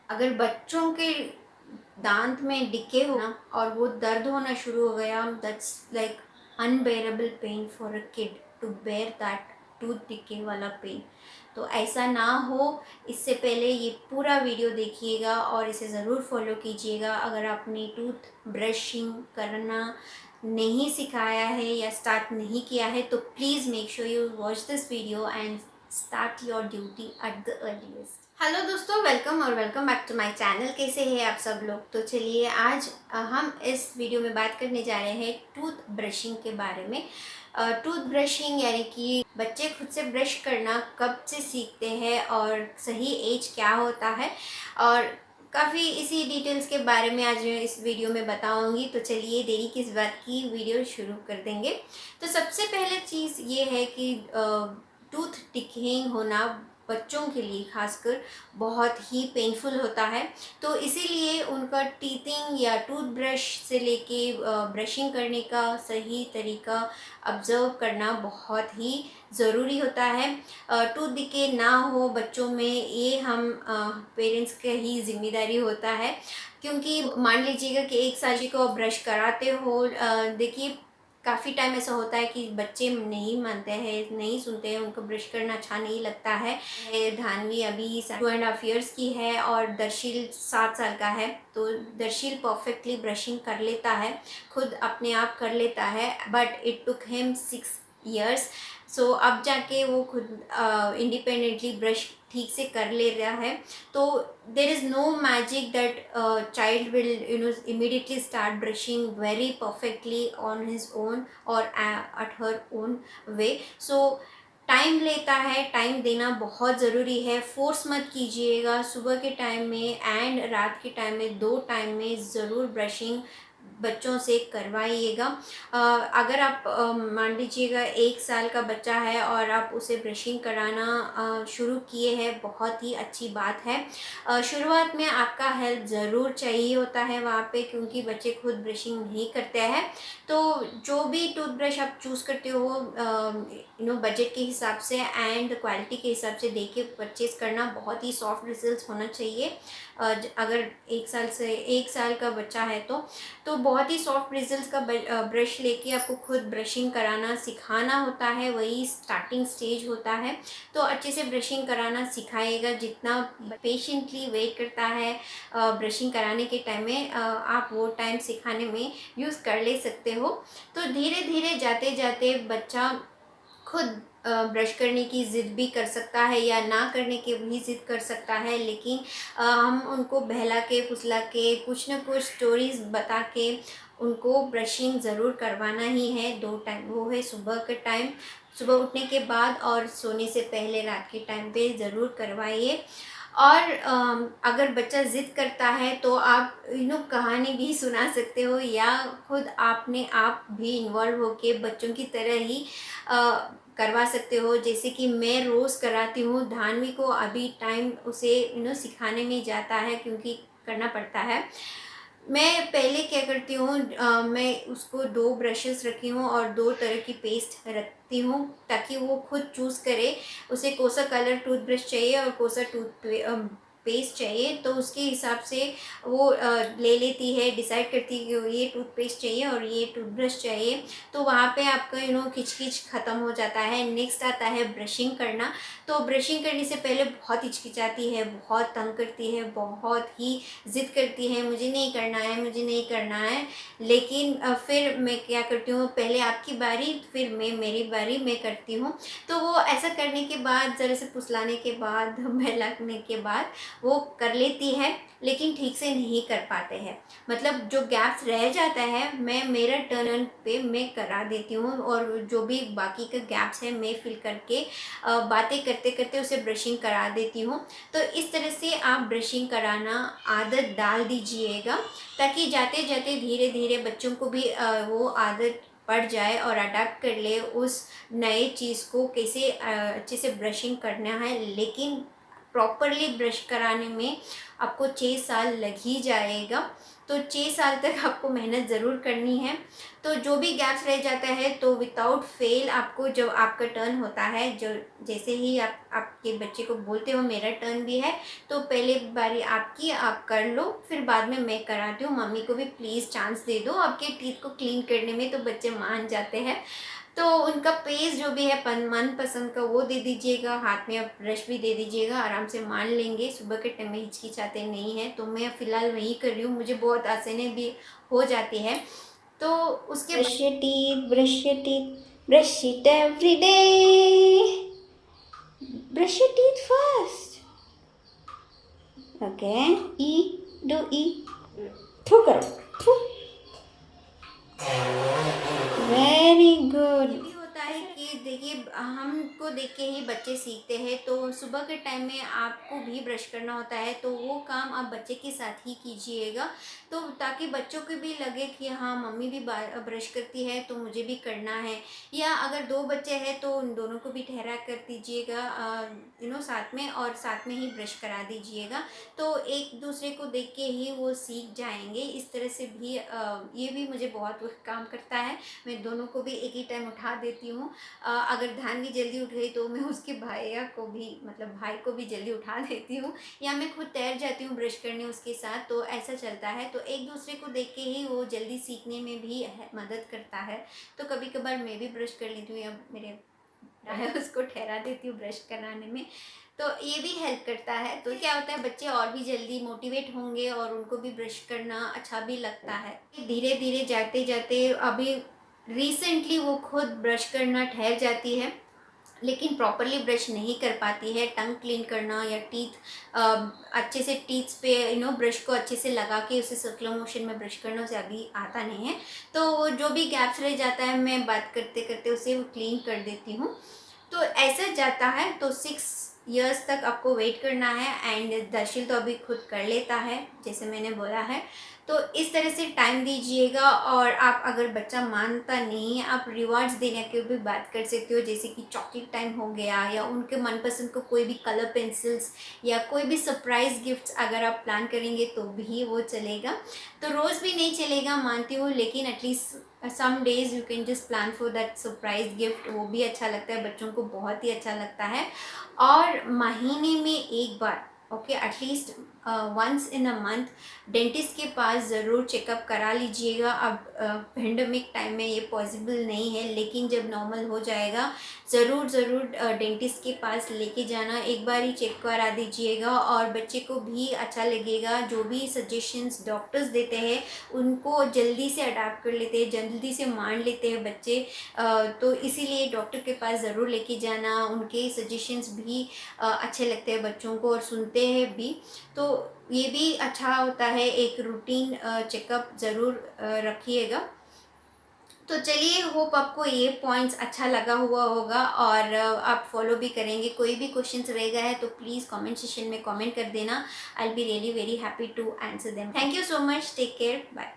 अगर बच्चों के दांत में डिके होना और वो दर्द होना शुरू हो गया, that's like unbearable pain for a kid to bear that tooth decay वाला पेन। तो ऐसा ना हो, इससे पहले ये पूरा वीडियो देखिएगा और इसे ज़रूर फॉलो कीजिएगा। अगर आपने टूथ ब्रशिंग करना नहीं सिखाया है या स्टार्ट नहीं किया है तो please make sure you watch this video and start your duty at the earliest. Hello दोस्तों, वेलकम और welcome back to my channel. कैसे हैं आप सब लोग? तो चलिए आज हम इस वीडियो में बात करने जा रहे हैं टूथ ब्रशिंग के बारे में। टूथ ब्रशिंग यानी कि बच्चे खुद से ब्रश करना कब से सीखते हैं और सही एज क्या होता है, और काफ़ी इसी डिटेल्स के बारे में आज मैं इस वीडियो में बताऊंगी। तो चलिए देरी किस बात की, वीडियो शुरू कर देंगे। तो सबसे पहले चीज़ ये है कि टूथ डिकेइंग होना बच्चों के लिए खासकर बहुत ही पेनफुल होता है। तो इसीलिए उनका टीथिंग या टूथब्रश से लेके ब्रशिंग करने का सही तरीका ऑब्जर्व करना बहुत ही ज़रूरी होता है। टूथ डिके ना हो बच्चों में, ये हम पेरेंट्स का ही जिम्मेदारी होता है। क्योंकि मान लीजिएगा कि 1 साल को ब्रश कराते हो, देखिए काफ़ी टाइम ऐसा होता है कि बच्चे नहीं मानते हैं, नहीं सुनते हैं, उनको ब्रश करना अच्छा नहीं लगता है। धानवी अभी 2.5 years की है और दर्शील 7 साल का है। तो दर्शील परफेक्टली ब्रशिंग कर लेता है, खुद अपने आप कर लेता है, but it took him 6 years। सो अब जाके वो खुद इंडिपेंडेंटली ब्रश ठीक से कर ले रहा है। तो there is no magic that child will immediately start brushing very perfectly on his own or at her own way। So time लेता है, टाइम देना बहुत ज़रूरी है। फोर्स मत कीजिएगा। सुबह के टाइम में एंड रात के टाइम में, 2 टाइम में ज़रूर ब्रशिंग बच्चों से करवाइएगा। अगर आप मान लीजिएगा 1 साल का बच्चा है और आप उसे ब्रशिंग कराना शुरू किए हैं, बहुत ही अच्छी बात है। शुरुआत में आपका हेल्प ज़रूर चाहिए होता है वहाँ पे, क्योंकि बच्चे खुद ब्रशिंग नहीं करते हैं। तो जो भी टूथब्रश आप चूज़ करते हो बजट के हिसाब से एंड क्वालिटी के हिसाब से देख के परचेज़ करना। बहुत ही सॉफ्ट रिजल्ट होना चाहिए। अगर 1 साल का बच्चा है तो बहुत ही सॉफ्ट ब्रिजल्स का ब्रश लेके आपको खुद ब्रशिंग कराना सिखाना होता है, वही स्टार्टिंग स्टेज होता है। तो अच्छे से ब्रशिंग कराना सिखाएगा। जितना पेशेंटली वेट करता है ब्रशिंग कराने के टाइम में, आप वो टाइम सिखाने में यूज़ कर ले सकते हो। तो धीरे धीरे जाते जाते बच्चा खुद ब्रश करने की ज़िद भी कर सकता है या ना करने की भी ज़िद कर सकता है। लेकिन हम उनको बहला के फुसला के कुछ ना कुछ स्टोरीज़ बता के उनको ब्रशिंग ज़रूर करवाना ही है। 2 टाइम, वो है सुबह का टाइम, सुबह उठने के बाद, और सोने से पहले रात के टाइम पे ज़रूर करवाइए। और अगर बच्चा ज़िद करता है तो आप कहानी भी सुना सकते हो, या खुद आपने आप भी इन्वॉल्व होके बच्चों की तरह ही करवा सकते हो। जैसे कि मैं रोज़ कराती हूँ धानवी को, अभी टाइम उसे सिखाने में जाता है क्योंकि करना पड़ता है। मैं पहले क्या करती हूँ, मैं उसको 2 ब्रशेस रखी हूँ और 2 तरह की पेस्ट रखती हूँ, ताकि वो खुद चूज़ करे उसे कौन सा कलर टूथब्रश चाहिए और कौन सा पेस्ट चाहिए। तो उसके हिसाब से वो ले लेती है, डिसाइड करती है कि ये टूथपेस्ट चाहिए और ये टूथब्रश चाहिए। तो वहाँ पे आपका खिचकिच ख़त्म हो जाता है। नेक्स्ट आता है ब्रशिंग करना। तो ब्रशिंग करने से पहले बहुत हिचकिचाती है, बहुत तंग करती है, बहुत ही ज़िद करती है, मुझे नहीं करना है, मुझे नहीं करना है। लेकिन फिर मैं क्या करती हूँ, पहले आपकी बारी फिर मेरी बारी मैं करती हूँ। तो वो ऐसा करने के बाद, ज़रा से फुसलाने के बाद बहलाने के बाद वो कर लेती है, लेकिन ठीक से नहीं कर पाते हैं। मतलब जो गैप्स रह जाता है, मैं मेरा टर्न पे मैं करा देती हूँ, और जो भी बाकी का गैप्स है मैं फिल करके बातें करते करते उसे ब्रशिंग करा देती हूँ। तो इस तरह से आप ब्रशिंग कराना आदत डाल दीजिएगा, ताकि जाते जाते धीरे धीरे बच्चों को भी वो आदत पड़ जाए और अडेप्ट कर ले उस नए चीज़ को, कैसे अच्छे से ब्रशिंग करना है। लेकिन प्रॉपरली ब्रश कराने में आपको 6 साल लग ही जाएगा। तो 6 साल तक आपको मेहनत ज़रूर करनी है। तो जो भी गैप्स रह जाता है तो विदाउट फेल आपको जब आपका टर्न होता है, जो जैसे ही आप आपके बच्चे को बोलते हो मेरा टर्न भी है, तो पहले बारी आपकी, आप कर लो, फिर बाद में मैं कराती हूँ। मम्मी को भी प्लीज़ चांस दे दो आपके टीथ को क्लीन करने में, तो बच्चे मान जाते हैं। तो उनका पेस्ट जो भी है मन पसंद का वो दे दीजिएगा, हाथ में आप ब्रश भी दे दीजिएगा, आराम से मान लेंगे। सुबह के टाइम में हिचकिचाते नहीं हैं, तो मैं फ़िलहाल वही कर रही हूँ, मुझे बहुत आसानी भी हो जाती है। तो उसके brush your teeth, brush your teeth, brush it every day, brush your teeth first, okay, E, do E, through करो, थ्रू, वेरी गुड। ये भी होता है कि देखिए हमको देख के ही बच्चे सीखते हैं, तो सुबह के टाइम में आपको भी ब्रश करना होता है, तो वो काम आप बच्चे के साथ ही कीजिएगा, तो ताकि बच्चों को भी लगे कि हाँ मम्मी भी ब्रश करती है तो मुझे भी करना है। या अगर 2 बच्चे हैं तो उन दोनों को भी ठहरा कर दीजिएगा साथ में, और साथ में ही ब्रश करा दीजिएगा, तो एक दूसरे को देख के ही वो सीख जाएंगे। इस तरह से भी ये भी मुझे बहुत काम करता है। मैं दोनों को भी एक ही टाइम उठा देती हूँ। अगर धान्वी जल्दी उठ गई तो मैं उसके भैया को भी, मतलब भाई को भी जल्दी उठा देती हूँ, या मैं खुद तैर जाती हूँ ब्रश करने उसके साथ, तो ऐसा चलता है। तो एक दूसरे को देख के ही वो जल्दी सीखने में भी मदद करता है। तो कभी कभार मैं भी ब्रश कर लेती हूँ, या मेरे है उसको ठहरा देती हूँ ब्रश कराने में, तो ये भी हेल्प करता है। तो क्या होता है, बच्चे और भी जल्दी मोटिवेट होंगे और उनको भी ब्रश करना अच्छा भी लगता है। धीरे धीरे जाते जाते अभी रिसेंटली वो खुद ब्रश करना ठहर जाती है, लेकिन प्रॉपरली ब्रश नहीं कर पाती है। टंग क्लीन करना या टीथ अच्छे से टीथ्स पे ब्रश को अच्छे से लगा के उसे सर्कुलर मोशन में ब्रश करना उसे अभी आता नहीं है। तो जो भी गैप्स रह जाता है मैं बात करते करते उसे क्लीन कर देती हूँ। तो ऐसा जाता है। तो 6 इयर्स तक आपको वेट करना है। एंड दर्शिल तो अभी खुद कर लेता है जैसे मैंने बोला है। तो इस तरह से टाइम दीजिएगा। और आप अगर बच्चा मानता नहीं है, आप रिवार्ड्स देने की भी बात कर सकते हो, जैसे कि चॉकलेट टाइम हो गया, या उनके मनपसंद को कोई भी कलर पेंसिल्स या कोई भी सरप्राइज़ गिफ्ट्स अगर आप प्लान करेंगे तो भी वो चलेगा। तो रोज़ भी नहीं चलेगा मानती हूँ, लेकिन at least some days you can just plan for that surprise gift. वो भी अच्छा लगता है, बच्चों को बहुत ही अच्छा लगता है। और महीने में एक बार, okay, at least once in a month dentist के पास ज़रूर चेकअप करा लीजिएगा। अब पेंडेमिक टाइम में ये पॉसिबल नहीं है, लेकिन जब नॉर्मल हो जाएगा ज़रूर डेंटिस्ट के पास लेके जाना, एक बार ही चेक करा दीजिएगा। और बच्चे को भी अच्छा लगेगा, जो भी सजेशंस डॉक्टर्स देते हैं उनको जल्दी से अडाप्ट कर लेते हैं, जल्दी से मान लेते हैं बच्चे। तो इसीलिए डॉक्टर के पास ज़रूर लेके जाना, उनके सजेशंस भी अच्छे लगते हैं बच्चों को और सुनते हैं भी। तो ये भी अच्छा होता है, एक रूटीन चेकअप ज़रूर रखिएगा। तो चलिए, होप आपको ये पॉइंट्स अच्छा लगा हुआ होगा और आप फॉलो भी करेंगे। कोई भी क्वेश्चंस रह गया है तो प्लीज़ कमेंट सेक्शन में कमेंट कर देना। I will be really very happy to answer them. Thank you so much, take care, bye.